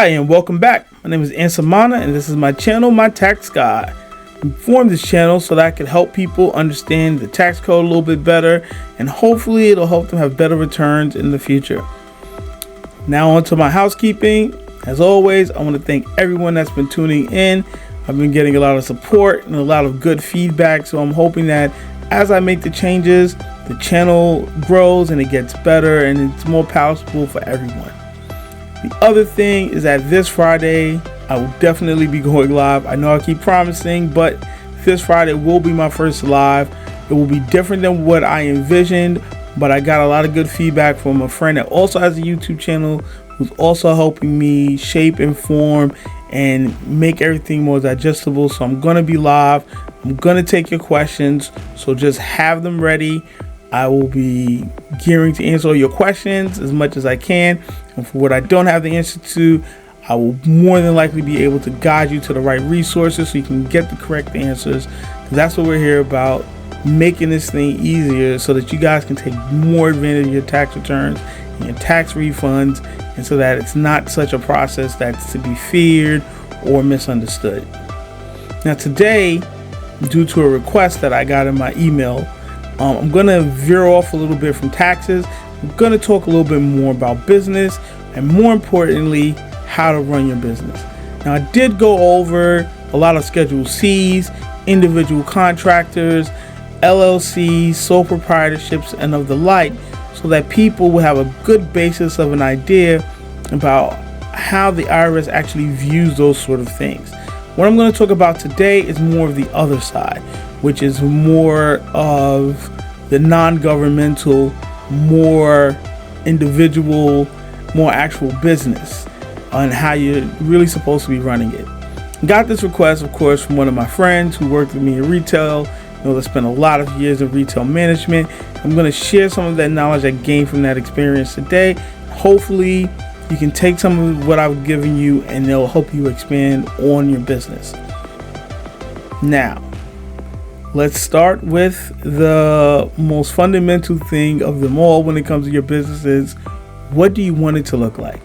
Hi and welcome back. My name is Ansamana and this is my channel, My Tax Guy. I formed this channel so that I could help people understand the tax code a little bit better, and hopefully it'll help them have better returns in the future. Now on to my housekeeping. As always, I want to thank everyone that's been tuning in. I've been getting a lot of support and a lot of good feedback, so I'm hoping that as I make the changes, the channel grows and it gets better and it's more palatable for everyone. The other thing is that this Friday, I will definitely be going live. I know I keep promising, but this Friday will be my first live. It will be different than what I envisioned, but I got a lot of good feedback from a friend that also has a YouTube channel who's also helping me shape and form and make everything more digestible. So I'm going to be live. I'm going to take your questions, so just have them ready. I will be gearing to answer all your questions as much as I can. And for what I don't have the answer to, I will more than likely be able to guide you to the right resources so you can get the correct answers. That's what we're here about, making this thing easier so that you guys can take more advantage of your tax returns and your tax refunds, and so that it's not such a process that's to be feared or misunderstood. Now today, due to a request that I got in my email, I'm going to veer off a little bit from taxes. I'm going to talk a little bit more about business, and more importantly, how to run your business. Now, I did go over a lot of Schedule C's, individual contractors, LLCs, sole proprietorships, and of the like, so that people will have a good basis of an idea about how the IRS actually views those sort of things. What I'm going to talk about today is more of the other side, which is more of the non-governmental, more individual, more actual business on how you're really supposed to be running it. Got this request, of course, from one of my friends who worked with me in retail. They spent a lot of years in retail management. I'm going to share some of that knowledge I gained from that experience today. Hopefully, you can take some of what I've given you and it'll help you expand on your business. Now, let's start with the most fundamental thing of them all when it comes to your business is, what do you want it to look like?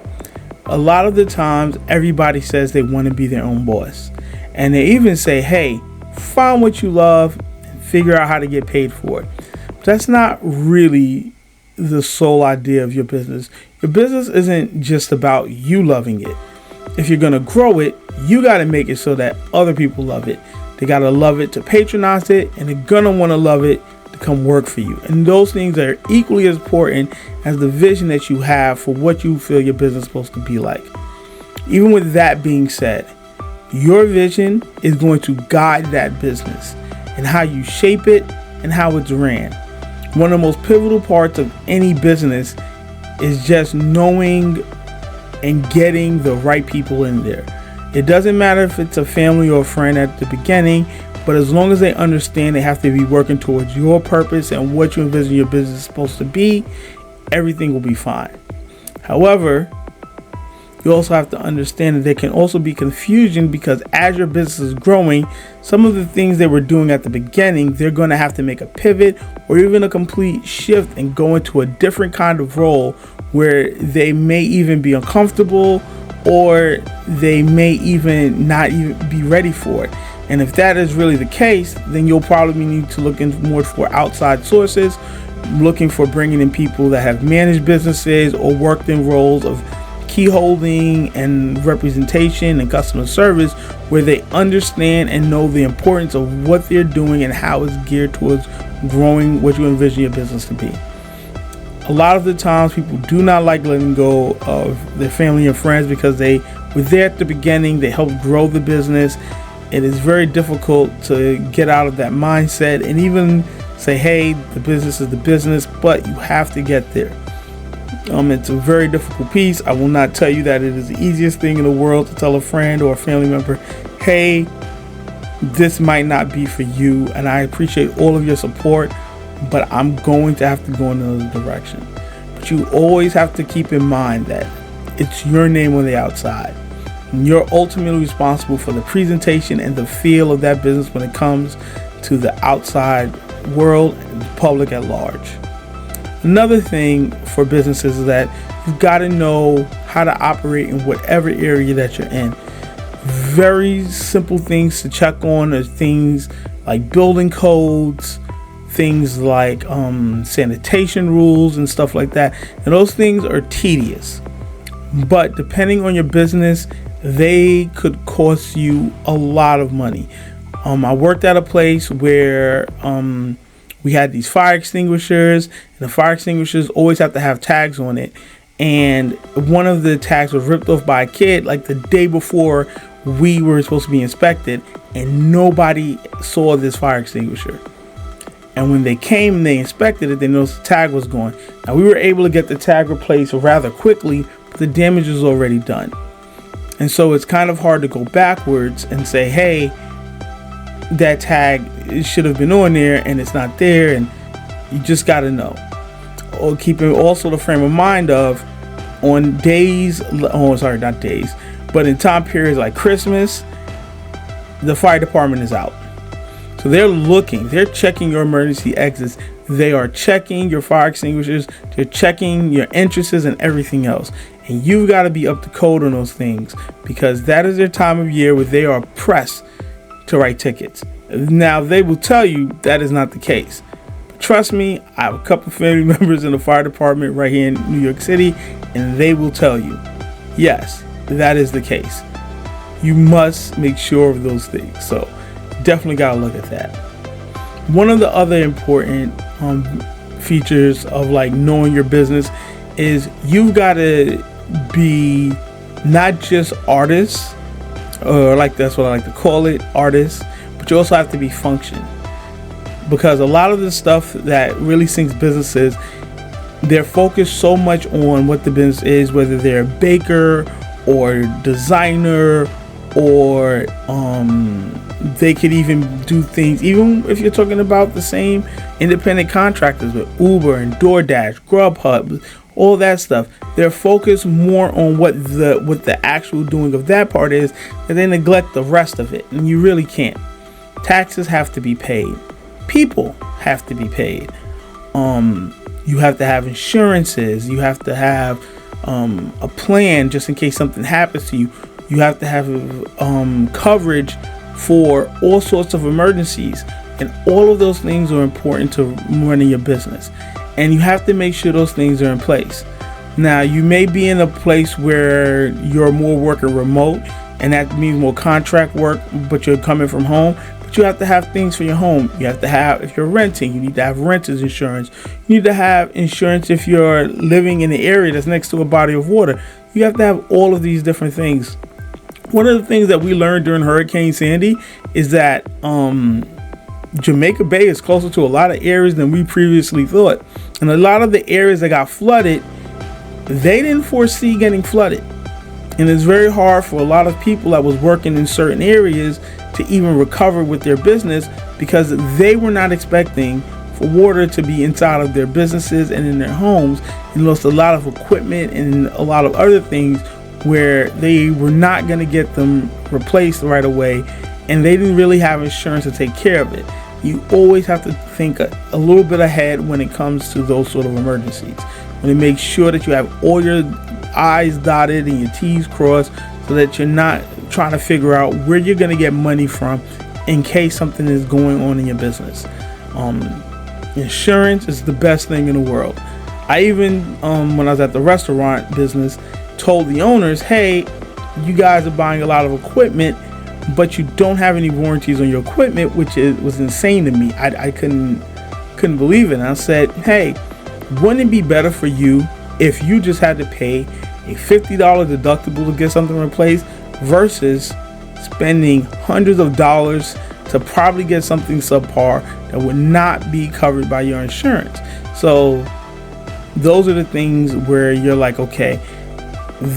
A lot of the times, everybody says they want to be their own boss. And they even say, hey, find what you love and figure out how to get paid for it. But that's not really the sole idea of your business. Your business isn't just about you loving it. If you're going to grow it, you got to make it so that other people love it. They got to love it to patronize it, and they're going to want to love it to come work for you. And those things are equally as important as the vision that you have for what you feel your business is supposed to be like. Even with that being said, your vision is going to guide that business and how you shape it and how it's ran. One of the most pivotal parts of any business is just knowing and getting the right people in there. It doesn't matter if it's a family or a friend at the beginning, but as long as they understand they have to be working towards your purpose and what you envision your business is supposed to be, everything will be fine. However, you also have to understand that there can also be confusion, because as your business is growing, some of the things they were doing at the beginning, they're going to have to make a pivot or even a complete shift and go into a different kind of role where they may even be uncomfortable, or they may even not even be ready for it. And if that is really the case, then you'll probably need to look in more for outside sources, looking for bringing in people that have managed businesses or worked in roles of key holding and representation and customer service, where they understand and know the importance of what they're doing and how it's geared towards growing what you envision your business to be. A lot of the times people do not like letting go of their family and friends because they were there at the beginning, they helped grow the business. It is very difficult to get out of that mindset and even say, hey, the business is the business, but you have to get there. It's a very difficult piece. I will not tell you that it is the easiest thing in the world to tell a friend or a family member, hey, this might not be for you, and I appreciate all of your support, but I'm going to have to go in another direction. But you always have to keep in mind that it's your name on the outside. And you're ultimately responsible for the presentation and the feel of that business when it comes to the outside world and the public at large. Another thing for businesses is that You've got to know how to operate in whatever area that you're in. Very simple things to check on are things like building codes, things like sanitation rules and stuff like that. And those things are tedious, but depending on your business, they could cost you a lot of money. I worked at a place where we had these fire extinguishers, and the fire extinguishers always have to have tags on it. And one of the tags was ripped off by a kid like the day before we were supposed to be inspected, and nobody saw this fire extinguisher. And when they came and they inspected it, they noticed the tag was gone. Now, we were able to get the tag replaced rather quickly, but the damage was already done. And so it's kind of hard to go backwards and say, hey, that tag should have been on there and it's not there. And you just got to know. Or keeping also the frame of mind of on days, not days, but in time periods like Christmas, the fire department is out. So they're checking your emergency exits. They are checking your fire extinguishers. They're checking your entrances and everything else. And you've got to be up to code on those things, because that is their time of year where they are pressed to write tickets. Now, they will tell you that is not the case. But trust me, I have a couple family members in the fire department right here in New York City, and they will tell you, yes, that is the case. You must make sure of those things. So definitely got to look at that. One of the other important features of like knowing your business is you've got to be not just artists, or like that's what I like to call it, artists, but you also have to be function. Because a lot of the stuff that really sinks businesses, they're focused so much on what the business is, whether they're a baker or designer, or they could even do things, even if you're talking about the same independent contractors with Uber and DoorDash, Grubhub, all that stuff. They're focused more on what the actual doing of that part is, and they neglect the rest of it. And you really can't. Taxes have to be paid. People have to be paid. You have to have insurances. You have to have a plan just in case something happens to you. You have to have coverage for all sorts of emergencies, and all of those things are important to running your business, and you have to make sure those things are in place. Now, you may be in a place where you're more working remote, and that means more contract work, but you're coming from home. But you have to have things for your home. You have to have, if you're renting, you need to have renter's insurance. You need to have insurance if you're living in the area that's next to a body of water. You have to have all of these different things. One of the things that we learned during Hurricane Sandy is that Jamaica Bay is closer to a lot of areas than we previously thought. And a lot of the areas that got flooded, they didn't foresee getting flooded. And it's very hard for a lot of people that was working in certain areas to even recover with their business, because they were not expecting for water to be inside of their businesses and in their homes, and lost a lot of equipment and a lot of other things where they were not going to get them replaced right away, and they didn't really have insurance to take care of it. You always have to think a little bit ahead when it comes to those sort of emergencies. And to make sure that you have all your I's dotted and your T's crossed, so that you're not trying to figure out where you're going to get money from in case something is going on in your business. Insurance is the best thing in the world. I even, when I was at the restaurant business, told the owners, hey, you guys are buying a lot of equipment, but you don't have any warranties on your equipment, which was insane to me. I couldn't believe it. And I said, hey, wouldn't it be better for you if you just had to pay a $50 deductible to get something replaced versus spending hundreds of dollars to probably get something subpar that would not be covered by your insurance? So those are the things where you're like, okay,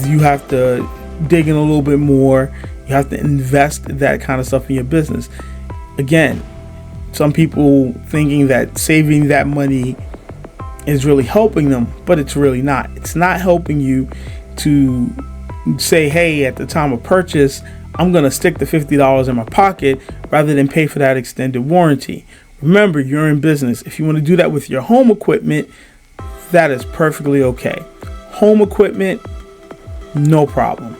you have to dig in a little bit more. You have to invest that kind of stuff in your business. Again, some people thinking that saving that money is really helping them, but it's really not. It's not helping you to say, hey, at the time of purchase, I'm going to stick the $50 in my pocket rather than pay for that extended warranty. Remember, you're in business. If you want to do that with your home equipment, that is perfectly okay. home equipment, no problem.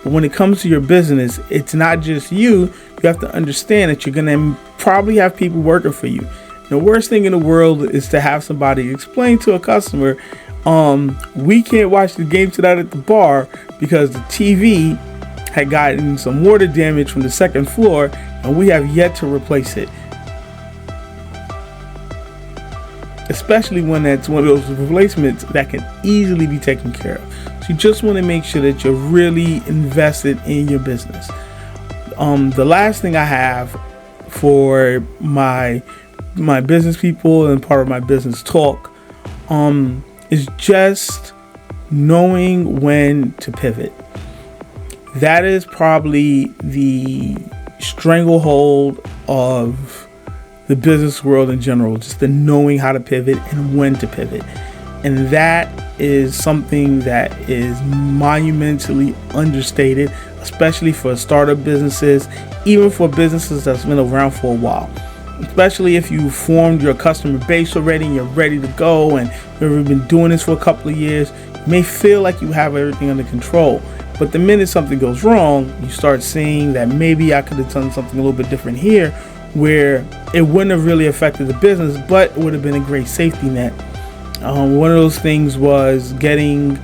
But when it comes to your business, it's not just you. You have to understand that you're going to probably have people working for you. The worst thing in the world is to have somebody explain to a customer, we can't watch the game tonight at the bar because the TV had gotten some water damage from the second floor and we have yet to replace it. Especially when that's one of those replacements that can easily be taken care of. So you just want to make sure that you're really invested in your business. The last thing I have for my business people and part of my business talk is just knowing when to pivot. That is probably the stranglehold of the business world in general, just the knowing how to pivot and when to pivot. And that is something that is monumentally understated, especially for startup businesses, even for businesses that's been around for a while. Especially if you formed your customer base already and you're ready to go and you've been doing this for a couple of years, you may feel like you have everything under control. But the minute something goes wrong, you start seeing that maybe I could have done something a little bit different here, where it wouldn't have really affected the business, but it would have been a great safety net. One of those things was getting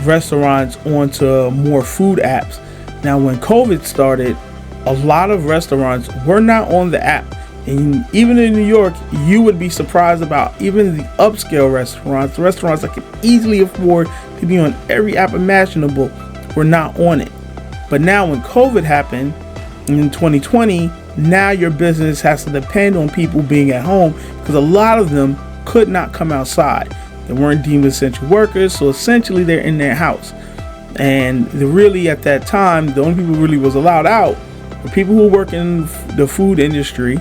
restaurants onto more food apps. Now, when COVID started, a lot of restaurants were not on the app. And even in New York, you would be surprised about even the upscale restaurants, the restaurants that can easily afford to be on every app imaginable, were not on it. But now when COVID happened in 2020, now your business has to depend on people being at home because a lot of them could not come outside. They weren't deemed essential workers, so essentially they're in their house. And really at that time, the only people who really was allowed out were people who work in the food industry,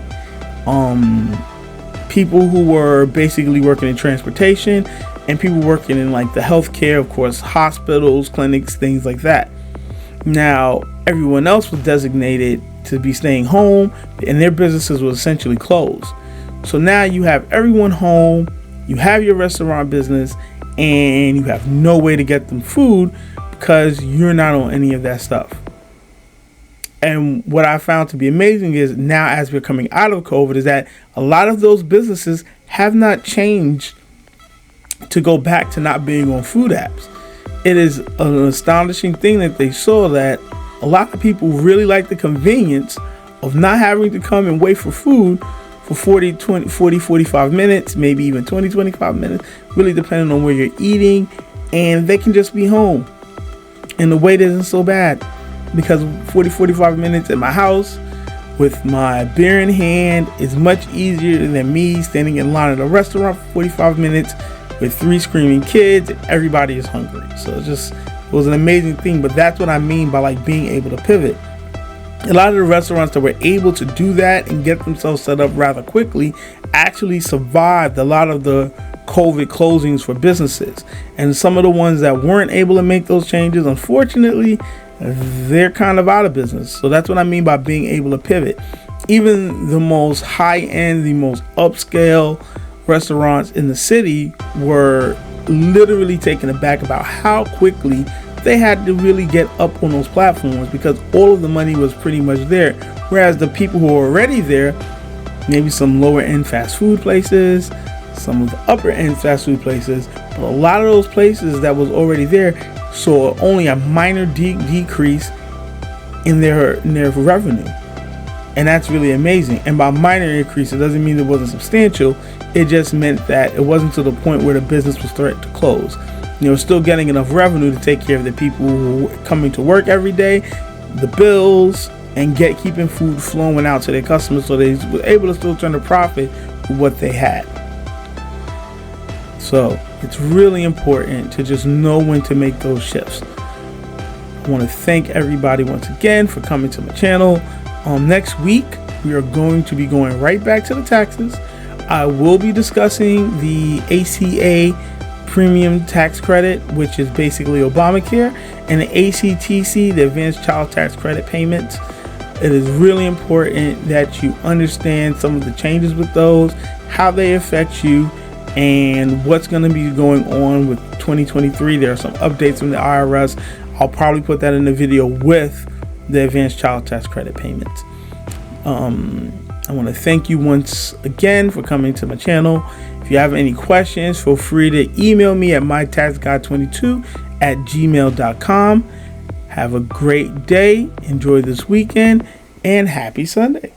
people who were basically working in transportation, and people working in like the healthcare, of course, hospitals, clinics, things like that. Now, everyone else was designated to be staying home, and their businesses were essentially closed. So now you have everyone home, you have your restaurant business, and you have no way to get them food because you're not on any of that stuff. And what I found to be amazing is now, as we're coming out of COVID, is that a lot of those businesses have not changed to go back to not being on food apps. It is an astonishing thing that they saw that a lot of people really like the convenience of not having to come and wait for food for 45 minutes, maybe even 25 minutes, really depending on where you're eating, and they can just be home. And the wait isn't so bad because 45 minutes at my house with my beer in hand is much easier than me standing in line at a restaurant for 45 minutes with 3 screaming kids and everybody is hungry. So it was an amazing thing. But that's what I mean by like being able to pivot. A lot of the restaurants that were able to do that and get themselves set up rather quickly actually survived a lot of the COVID closings for businesses. And some of the ones that weren't able to make those changes, unfortunately, they're kind of out of business. So that's what I mean by being able to pivot. Even the most high-end, the most upscale restaurants in the city were literally taken aback about how quickly they had to really get up on those platforms because all of the money was pretty much there. Whereas the people who were already there, maybe some lower end fast food places, some of the upper end fast food places, but a lot of those places that was already there saw only a minor decrease in their revenue. And that's really amazing. And by minor increase, it doesn't mean it wasn't substantial. It just meant that it wasn't to the point where the business was threatened to close. Still getting enough revenue to take care of the people who were coming to work every day, the bills, and keeping food flowing out to their customers, so they were able to still turn a profit with what they had. So it's really important to just know when to make those shifts. I want to thank everybody once again for coming to my channel. Next week, we are going to be going right back to the taxes. I will be discussing the ACA premium tax credit, which is basically Obamacare, and the ACTC, the advanced child tax credit payments. It is really important that you understand some of the changes with those, how they affect you, and what's going to be going on with 2023. There are some updates from the IRS. I'll probably put that in the video with the advanced child tax credit payments. I want to thank you once again for coming to my channel. If you have any questions, feel free to email me at mytaxguy22@gmail.com. Have a great day, enjoy this weekend, and happy Sunday.